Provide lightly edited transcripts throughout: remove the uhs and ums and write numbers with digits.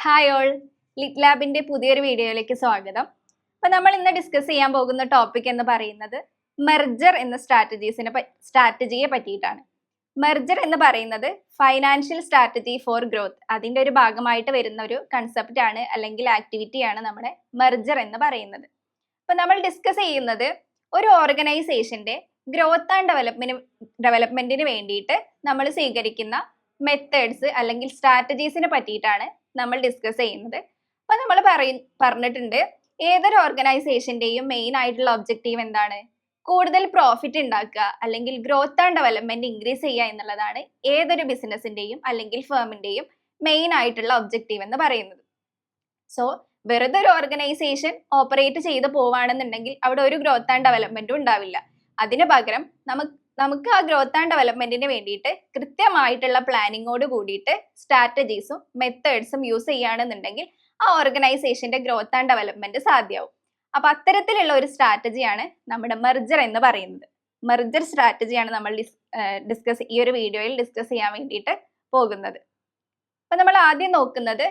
Hi all, Litt ലാബിന്റെ പുതിയൊരു വീഡിയോയിലേക്ക് സ്വാഗതം. അപ്പൊ നമ്മൾ ഇന്ന് ഡിസ്കസ് ചെയ്യാൻ പോകുന്ന ടോപ്പിക് എന്ന് പറയുന്നത് മെർജർ എന്ന സ്ട്രാറ്റജിയെ പറ്റിയിട്ടാണ്. മെർജർ എന്ന് പറയുന്നത് ഫൈനാൻഷ്യൽ സ്ട്രാറ്റജി ഫോർ ഗ്രോത്ത്, അതിന്റെ ഒരു ഭാഗമായിട്ട് വരുന്ന ഒരു കൺസെപ്റ്റ് ആണ് അല്ലെങ്കിൽ ആക്ടിവിറ്റിയാണ് നമ്മുടെ മെർജർ എന്ന് പറയുന്നത്. അപ്പൊ നമ്മൾ ഡിസ്കസ് ചെയ്യുന്നത് ഒരു ഓർഗനൈസേഷന്റെ ഗ്രോത്ത് ആൻഡ് ഡെവലപ്മെന്റിന് വേണ്ടിയിട്ട് നമ്മൾ സ്വീകരിക്കുന്ന മെത്തേഡ്സ് അല്ലെങ്കിൽ സ്ട്രാറ്റജീസിനെ പറ്റിയിട്ടാണ് നമ്മൾ ഡിസ്കസ് ചെയ്യുന്നത്. അപ്പൊ നമ്മൾ പറഞ്ഞിട്ടുണ്ട് ഏതൊരു ഓർഗനൈസേഷന്റെയും മെയിൻ ആയിട്ടുള്ള ഒബ്ജക്റ്റീവ് എന്താണ്? കൂടുതൽ പ്രോഫിറ്റ് ഉണ്ടാക്കുക അല്ലെങ്കിൽ ഗ്രോത്ത് ആൻഡ് ഡെവലപ്മെന്റ് ഇൻക്രീസ് ചെയ്യുക എന്നുള്ളതാണ് ഏതൊരു ബിസിനസിന്റെയും അല്ലെങ്കിൽ ഫേമിന്റെയും മെയിൻ ആയിട്ടുള്ള ഒബ്ജക്റ്റീവ് എന്ന് പറയുന്നത്. സോ വെറുതെ ഒരു ഓർഗനൈസേഷൻ ഓപ്പറേറ്റ് ചെയ്ത് പോവാണെന്നുണ്ടെങ്കിൽ അവിടെ ഒരു ഗ്രോത്ത് ആൻഡ് ഡെവലപ്മെന്റും ഉണ്ടാവില്ല. അതിന് പകരം നമുക്ക് ആ ഗ്രോത്ത് ആൻഡ് ഡെവലപ്മെന്റിന് വേണ്ടിയിട്ട് കൃത്യമായിട്ടുള്ള പ്ലാനിങ്ങോട് കൂടിയിട്ട് സ്ട്രാറ്റജീസും മെത്തേഡ്സും യൂസ് ചെയ്യുകയാണെന്നുണ്ടെങ്കിൽ ആ ഓർഗനൈസേഷന്റെ ഗ്രോത്ത് ആൻഡ് ഡെവലപ്മെന്റ് സാധ്യമാവും. അപ്പൊ അത്തരത്തിലുള്ള ഒരു സ്ട്രാറ്റജിയാണ് നമ്മുടെ മെർജർ എന്ന് പറയുന്നത്. മെർജർ സ്ട്രാറ്റജിയാണ് നമ്മൾ ഈ ഒരു വീഡിയോയിൽ ഡിസ്കസ് ചെയ്യാൻ വേണ്ടിയിട്ട് പോകുന്നത്. അപ്പൊ നമ്മൾ ആദ്യം നോക്കുന്നത്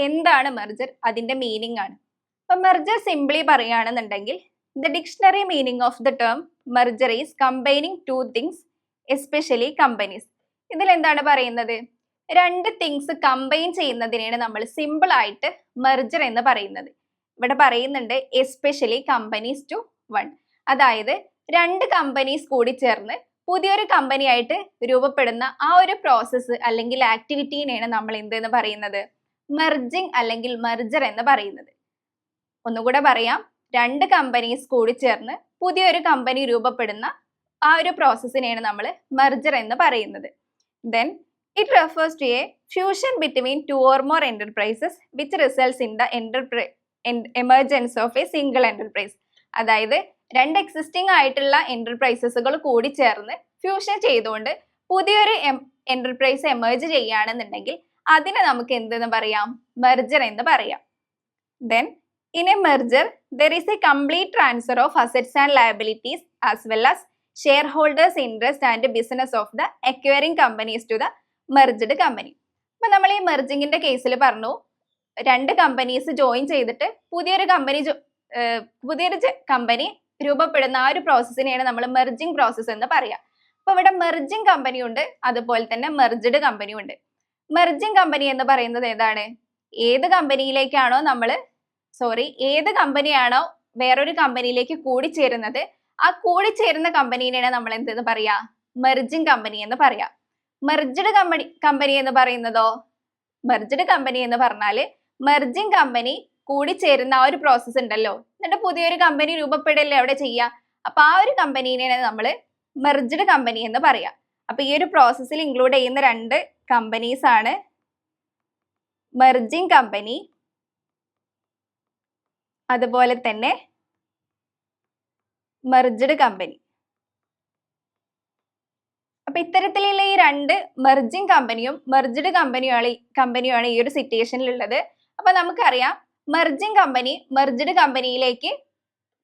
എന്താണ് മെർജർ, അതിന്റെ മീനിങ് ആണ്. അപ്പൊ മെർജർ സിംപ്ലി പറയുകയാണെന്നുണ്ടെങ്കിൽ the dictionary meaning of the term merger is combining two things, especially companies. ഇതിൽ എന്താണ് പറയുന്നത്? രണ്ട് തിങ്സ് കമ്പൈൻ ചെയ്യുന്നതിനെയാണ് നമ്മൾ സിമ്പിൾ ആയിട്ട് മെർജർ എന്ന് പറയുന്നത്. ഇവിടെ പറയുന്നുണ്ട് എസ്പെഷ്യലി കമ്പനീസ് ടു വൺ, അതായത് രണ്ട് കമ്പനീസ് കൂടി ചേർന്ന് പുതിയൊരു കമ്പനി ആയിട്ട് രൂപപ്പെടുന്ന ആ ഒരു പ്രോസസ്സ് അല്ലെങ്കിൽ ആക്ടിവിറ്റീനെയാണ് നമ്മൾ എന്തെന്ന് പറയുന്നത്? മെർജിങ് അല്ലെങ്കിൽ മെർജർ എന്ന് പറയുന്നത്. ഒന്നുകൂടെ പറയാം, രണ്ട് കമ്പനീസ് കൂടി ചേർന്ന് പുതിയൊരു കമ്പനി രൂപപ്പെടുന്ന ആ ഒരു പ്രോസസ്സിനെയാണ് നമ്മൾ മെർജർ എന്ന് പറയുന്നത്. Then it refers to a fusion between two or more enterprises which results in the emergence of a single enterprise. അതായത് രണ്ട് എക്സിസ്റ്റിംഗ് ആയിട്ടുള്ള എന്റർപ്രൈസസുകൾ കൂടി ചേർന്ന് ഫ്യൂഷൻ ചെയ്തുകൊണ്ട് പുതിയൊരു എന്റർപ്രൈസ് എമർജ് ചെയ്യുകയാണെന്നുണ്ടെങ്കിൽ അതിനെ നമുക്ക് എന്തെന്ന് പറയാം? മെർജർ എന്ന് പറയാം. Then in a merger, there is a complete transfer of assets and liabilities as well as shareholders' interest and business of the acquiring companies to the merged company. അപ്പൊ നമ്മൾ ഈ മെർജിങ്ങിന്റെ കേസിൽ പറഞ്ഞു, രണ്ട് കമ്പനീസ് ജോയിൻ ചെയ്തിട്ട് പുതിയൊരു കമ്പനി രൂപപ്പെടുന്ന ആ ഒരു പ്രോസസ്സിനെയാണ് നമ്മൾ മെർജിങ് പ്രോസസ്സ് എന്ന് പറയാം. അപ്പൊ ഇവിടെ മെർജിങ് കമ്പനി ഉണ്ട്, അതുപോലെ തന്നെ മെർജ്ഡ് കമ്പനി ഉണ്ട്. മെർജിങ് കമ്പനി എന്ന് പറയുന്നത് ഏതാണ്? ഏത് കമ്പനിയാണോ വേറൊരു കമ്പനിയിലേക്ക് കൂടിച്ചേരുന്നത്, ആ കൂടിച്ചേരുന്ന കമ്പനീനെയാണ് നമ്മൾ എന്തെന്ന് പറയാ? മെർജിങ് കമ്പനി എന്ന് പറയാം. മെർജ്ഡ് കമ്പനി എന്ന് പറയുന്നതോ? മെർജ്ഡ് കമ്പനി എന്ന് പറഞ്ഞാല് മെർജിങ് കമ്പനി കൂടിച്ചേരുന്ന ആ ഒരു പ്രോസസ്സ് ഉണ്ടല്ലോ, എന്നിട്ട് പുതിയൊരു കമ്പനി രൂപപ്പെടല്ലേ അവിടെ ചെയ്യുക. അപ്പൊ ആ ഒരു കമ്പനീനെയാണ് നമ്മൾ മെർജ്ഡ് കമ്പനി എന്ന് പറയാം. അപ്പൊ ഈ ഒരു പ്രോസസ്സിൽ ഇൻക്ലൂഡ് ചെയ്യുന്ന രണ്ട് കമ്പനീസ് ആണ് മെർജിങ് കമ്പനി, അതുപോലെ തന്നെ മെർജ്ഡ് കമ്പനി. അപ്പൊ ഇത്തരത്തിലുള്ള ഈ രണ്ട് മെർജിങ് കമ്പനിയും മെർജ്ഡ് കമ്പനിയുമാണ് ഈ ഒരു സിറ്റുവേഷനിൽ ഉള്ളത്. അപ്പൊ നമുക്കറിയാം മെർജിങ് കമ്പനി മെർജ്ഡ് കമ്പനിയിലേക്ക്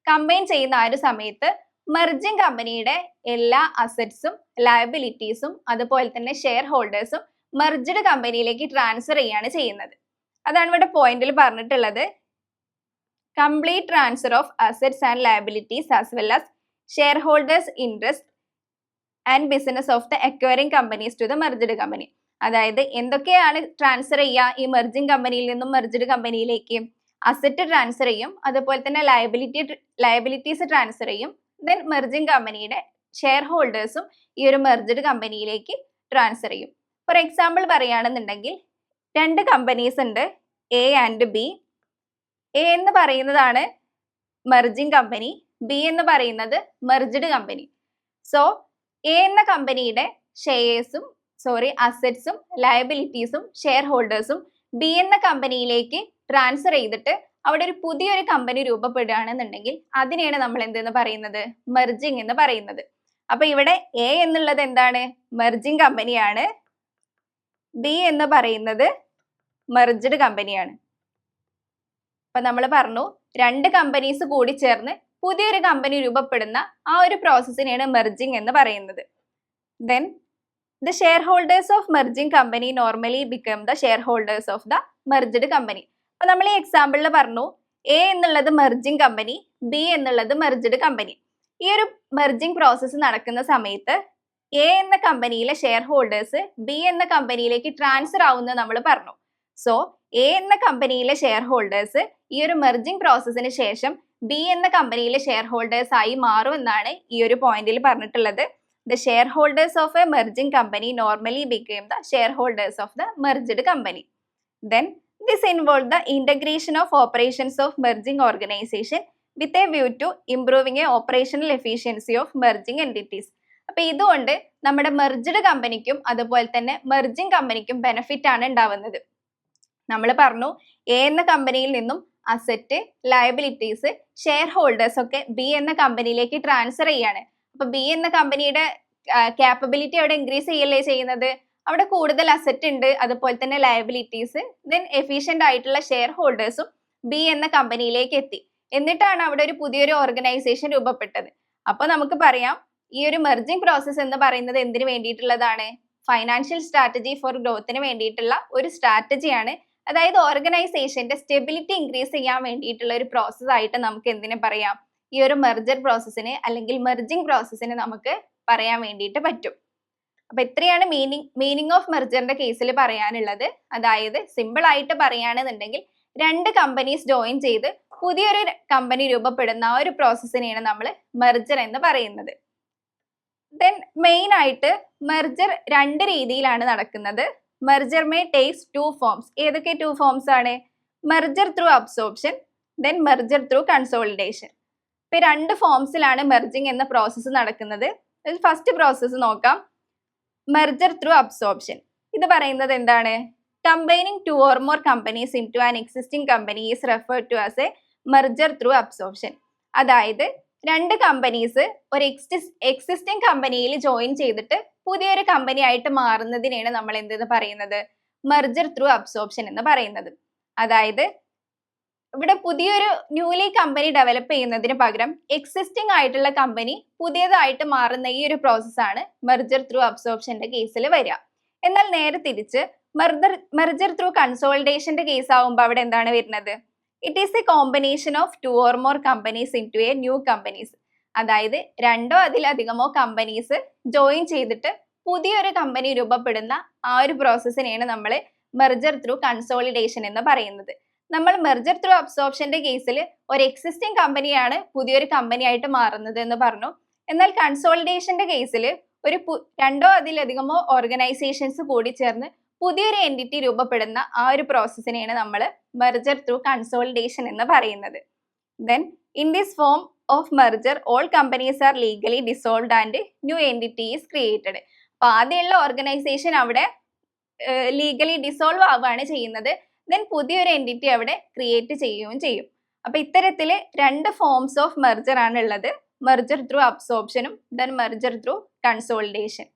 കമ്പൈൻ ചെയ്യുന്ന ആ ഒരു സമയത്ത് മെർജിങ് കമ്പനിയുടെ എല്ലാ അസറ്റ്സും ലയബിലിറ്റീസും അതുപോലെ തന്നെ ഷെയർ ഹോൾഡേഴ്സും മെർജ്ഡ് കമ്പനിയിലേക്ക് ട്രാൻസ്ഫർ ചെയ്യാണ് ചെയ്യുന്നത്. അതാണ് ഇവിടെ പോയിന്റിൽ പറഞ്ഞിട്ടുള്ളത്. Complete transfer of assets and liabilities as well as shareholders' interest and business of the acquiring companies to the merged company. അതായത് എന്തൊക്കെയാണ് ട്രാൻസ്ഫർ ചെയ്യുക ഈ മെർജിങ് കമ്പനിയിൽ നിന്നും മെർജ്ഡ് കമ്പനിയിലേക്ക്? അസറ്റ് ട്രാൻസ്ഫർ ചെയ്യും, അതുപോലെ തന്നെ ലയബിലിറ്റീസ് ട്രാൻസ്ഫർ ചെയ്യും. ദെൻ മെർജിങ് കമ്പനിയുടെ ഷെയർ ഹോൾഡേഴ്സും ഈ ഒരു മെർജ്ഡ് കമ്പനിയിലേക്ക് ട്രാൻസ്ഫർ ചെയ്യും. ഫോർ എക്സാമ്പിൾ പറയുകയാണെന്നുണ്ടെങ്കിൽ രണ്ട് കമ്പനീസ് ഉണ്ട്, എ ആൻഡ് ബി. എ എന്ന് പറയുന്നതാണ് മെർജിങ് കമ്പനി, ബി എന്ന് പറയുന്നത് മെർജ്ഡ് കമ്പനി. സോ എ എന്ന കമ്പനിയുടെ അസറ്റ്സും ലയബിലിറ്റീസും ഷെയർ ഹോൾഡേഴ്സും ബി എന്ന കമ്പനിയിലേക്ക് ട്രാൻസ്ഫർ ചെയ്തിട്ട് അവിടെ ഒരു പുതിയൊരു കമ്പനി രൂപപ്പെടുകയാണെന്നുണ്ടെങ്കിൽ അതിനെയാണ് നമ്മൾ എന്തെന്ന് പറയുന്നത്? മെർജിങ് എന്ന് പറയുന്നത്. അപ്പൊ ഇവിടെ എ എന്നുള്ളത് എന്താണ്? മെർജിങ് കമ്പനിയാണ്. ബി എന്ന് പറയുന്നത് മെർജ്ഡ് കമ്പനിയാണ്. അപ്പൊ നമ്മൾ പറഞ്ഞു രണ്ട് കമ്പനീസ് കൂടി ചേർന്ന് പുതിയൊരു കമ്പനി രൂപപ്പെടുന്ന ആ ഒരു പ്രോസസ്സിനെയാണ് മെർജിങ് എന്ന് പറയുന്നത്. Then the shareholders of merging company normally become the shareholders of the merged company. അപ്പൊ നമ്മൾ ഈ എക്സാമ്പിളിൽ പറഞ്ഞു എ എന്നുള്ളത് മെർജിംഗ് കമ്പനി, ബി എന്നുള്ളത് മെർജ്ഡ് കമ്പനി. ഈ ഒരു മെർജിംഗ് പ്രോസസ്സ് നടക്കുന്ന സമയത്ത് എ എന്ന കമ്പനിയിലെ ഷെയർ ഹോൾഡേഴ്സ് ബി എന്ന കമ്പനിയിലേക്ക് ട്രാൻസ്ഫർ ആവുന്നത് നമ്മൾ പറഞ്ഞു. സോ എ എന്ന കമ്പനിയിലെ ഷെയർ ഹോൾഡേഴ്സ് ഈ ഒരു മെർജിംഗ് പ്രോസസ്സിന് ശേഷം ബി എന്ന കമ്പനിയിലെ ഷെയർ ഹോൾഡേഴ്സ് ആയി മാറും എന്നാണ് ഈ ഒരു പോയിന്റിൽ പറഞ്ഞിട്ടുള്ളത്. The shareholders of a merging company normally become the shareholders of the merged company. Then this involve the integration of operations of merging organisation with a view to improving a operational efficiency of merging entities. അപ്പൊ ഇതുകൊണ്ട് നമ്മുടെ merged കമ്പനിക്കും അതുപോലെ തന്നെ merging കമ്പനിക്കും benefit ആണ് ഉണ്ടാവുന്നത്. നമ്മൾ പറഞ്ഞു എ എന്ന കമ്പനിയിൽ നിന്നും അസറ്റ്, ലയബിലിറ്റീസ്, ഷെയർ ഹോൾഡേഴ്സ് ഒക്കെ ബി എന്ന കമ്പനിയിലേക്ക് ട്രാൻസ്ഫർ ചെയ്യാണ്. അപ്പൊ ബി എന്ന കമ്പനിയുടെ ക്യാപ്പബിലിറ്റി അവിടെ ഇൻക്രീസ് ചെയ്യല്ലേ ചെയ്യുന്നത്. അവിടെ കൂടുതൽ അസറ്റ് ഉണ്ട്, അതുപോലെ തന്നെ ലയബിലിറ്റീസ്, ദെൻ എഫിഷ്യന്റ് ആയിട്ടുള്ള ഷെയർ ഹോൾഡേഴ്സും ബി എന്ന കമ്പനിയിലേക്ക് എത്തി. എന്നിട്ടാണ് അവിടെ ഒരു പുതിയൊരു ഓർഗനൈസേഷൻ രൂപപ്പെട്ടത്. അപ്പൊ നമുക്ക് പറയാം ഈ ഒരു മെർജിംഗ് പ്രോസസ്സ് എന്ന് പറയുന്നത് എന്തിനു വേണ്ടിയിട്ടുള്ളതാണ്? ഫൈനാൻഷ്യൽ സ്ട്രാറ്റജി ഫോർ ഗ്രോത്തിന് വേണ്ടിയിട്ടുള്ള ഒരു സ്ട്രാറ്റജിയാണ്. അതായത് ഓർഗനൈസേഷന്റെ സ്റ്റെബിലിറ്റി ഇൻക്രീസ് ചെയ്യാൻ വേണ്ടിയിട്ടുള്ള ഒരു പ്രോസസ് ആയിട്ട് നമുക്ക് എന്തിനെ പറയാം? ഈ ഒരു മെർജർ പ്രോസസ്സിന് അല്ലെങ്കിൽ മെർജിംഗ് പ്രോസസ്സിന് നമുക്ക് പറയാൻ വേണ്ടിയിട്ട് പറ്റും. അപ്പൊ ഇത്രയാണ് മീനിങ് ഓഫ് മെർജറിന്റെ കേസിൽ പറയാനുള്ളത്. അതായത് സിമ്പിൾ ആയിട്ട് പറയുകയാണെന്നുണ്ടെങ്കിൽ രണ്ട് കമ്പനീസ് ജോയിൻ ചെയ്ത് പുതിയൊരു കമ്പനി രൂപപ്പെടുന്ന ആ ഒരു പ്രോസസ്സിനെയാണ് നമ്മൾ മെർജർ എന്ന് പറയുന്നത്. ദെൻ മെയിൻ ആയിട്ട് മെർജർ രണ്ട് രീതിയിലാണ് നടക്കുന്നത്. Merger may takes two forms. ഏതൊക്കെ ടു ഫോംസ് ആണ്? Merger through absorption, then merger through consolidation. ഇപ്പൊ രണ്ട് ഫോംസിലാണ് മെർജിംഗ് എന്ന പ്രോസസ്സ് നടക്കുന്നത്. ഫസ്റ്റ് പ്രോസസ്സ് നോക്കാം, മെർജർ ത്രൂ അബ്സോർപ്ഷൻ. ഇത് പറയുന്നത് എന്താണ്? Combining two or more companies into an existing company is referred to as a merger through absorption. അതായത് രണ്ട് കമ്പനീസ് ഒരു എക്സിസ്റ്റിംഗ് കമ്പനിയിൽ ജോയിൻ ചെയ്തിട്ട് പുതിയൊരു കമ്പനി ആയിട്ട് മാറുന്നതിനെയാണ് നമ്മൾ എന്തെന്ന് പറയുന്നത്? മെർജർ ത്രൂ അബ്സോർപ്ഷൻ എന്ന് പറയുന്നത്. അതായത് ഇവിടെ പുതിയൊരു ന്യൂലി കമ്പനി ഡെവലപ്പ് ചെയ്യുന്നതിന് പകരം എക്സിസ്റ്റിംഗ് ആയിട്ടുള്ള കമ്പനി പുതിയതായിട്ട് മാറുന്ന ഈ ഒരു പ്രോസസ്സാണ് മെർജർ ത്രൂ അബ്സോർപ്ഷന്റെ കേസിൽ വരിക. എന്നാൽ നേരെ തിരിച്ച് മെർജർ ത്രൂ കൺസോളിഡേഷന്റെ കേസ് ആവുമ്പോൾ അവിടെ എന്താണ് വരുന്നത്? It is a combination of two or more companies into a new companies. അതായത് രണ്ടോ അതിലധികമോ കമ്പനീസ് ജോയിൻ ചെയ്തിട്ട് പുതിയൊരു കമ്പനി രൂപപ്പെടുന്ന ആ ഒരു പ്രോസസ്സിനെയാണ് നമ്മൾ മെർജർ ത്രൂ കൺസോളിഡേഷൻ എന്ന് പറയുന്നത്. നമ്മൾ മെർജർ ത്രൂ അബ്സോർപ്ഷന്റെ കേസിൽ ഒരു എക്സിസ്റ്റിംഗ് കമ്പനിയാണ് പുതിയൊരു കമ്പനി ആയിട്ട് മാറുന്നത് എന്ന് പറഞ്ഞു. എന്നാൽ കൺസോളിഡേഷന്റെ കേസിൽ ഒരു രണ്ടോ അതിലധികമോ ഓർഗനൈസേഷൻസ് കൂടി ചേർന്ന് പുതിയൊരു എൻറ്റിറ്റി രൂപപ്പെടുന്ന ആ ഒരു പ്രോസസ്സിനെയാണ് നമ്മൾ മെർജർ ത്രൂ കൺസോളിഡേഷൻ എന്ന് പറയുന്നത്. Then in this form of merger all companies R legally dissolved and new entity is created. അപ്പൊ ആദ്യമുള്ള ഓർഗനൈസേഷൻ അവിടെ ലീഗലി ഡിസോൾവ് ആവുകയാണ് ചെയ്യുന്നത്. ദെൻ പുതിയൊരു എൻറ്റിറ്റി അവിടെ ക്രിയേറ്റ് ചെയ്യുകയും ചെയ്യും. അപ്പൊ ഇത്തരത്തില് രണ്ട് ഫോംസ് ഓഫ് മെർജർ ആണ് ഉള്ളത്, മെർജർ ത്രൂ അബ്സോർപ്ഷനും ദെൻ മെർജർ ത്രൂ കൺസോളിഡേഷൻ.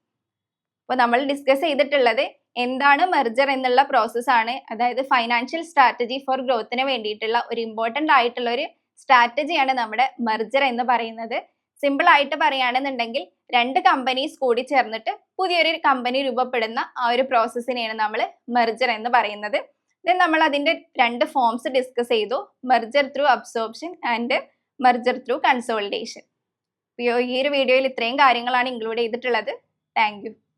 അപ്പൊ നമ്മൾ ഡിസ്കസ് ചെയ്തിട്ടുള്ളത് എന്താണ് മെർജർ എന്നുള്ള പ്രോസസ്സാണ്. അതായത് ഫൈനാൻഷ്യൽ സ്ട്രാറ്റജി ഫോർ ഗ്രോത്തിന് വേണ്ടിയിട്ടുള്ള ഒരു ഇമ്പോർട്ടൻ്റ് ആയിട്ടുള്ള ഒരു സ്ട്രാറ്റജിയാണ് നമ്മുടെ മെർജർ എന്ന് പറയുന്നത്. സിമ്പിൾ ആയിട്ട് പറയുകയാണെന്നുണ്ടെങ്കിൽ രണ്ട് കമ്പനീസ് കൂടി ചേർന്നിട്ട് പുതിയൊരു കമ്പനി രൂപപ്പെടുന്ന ആ ഒരു പ്രോസസ്സിനെയാണ് നമ്മൾ മെർജർ എന്ന് പറയുന്നത്. ദെൻ നമ്മൾ അതിന്റെ രണ്ട് ഫോംസ് ഡിസ്കസ് ചെയ്തു, merger through absorption and merger through consolidation. ഈ ഒരു വീഡിയോയിൽ ഇത്രയും കാര്യങ്ങളാണ് ഇൻക്ലൂഡ് ചെയ്തിട്ടുള്ളത്. Thank you.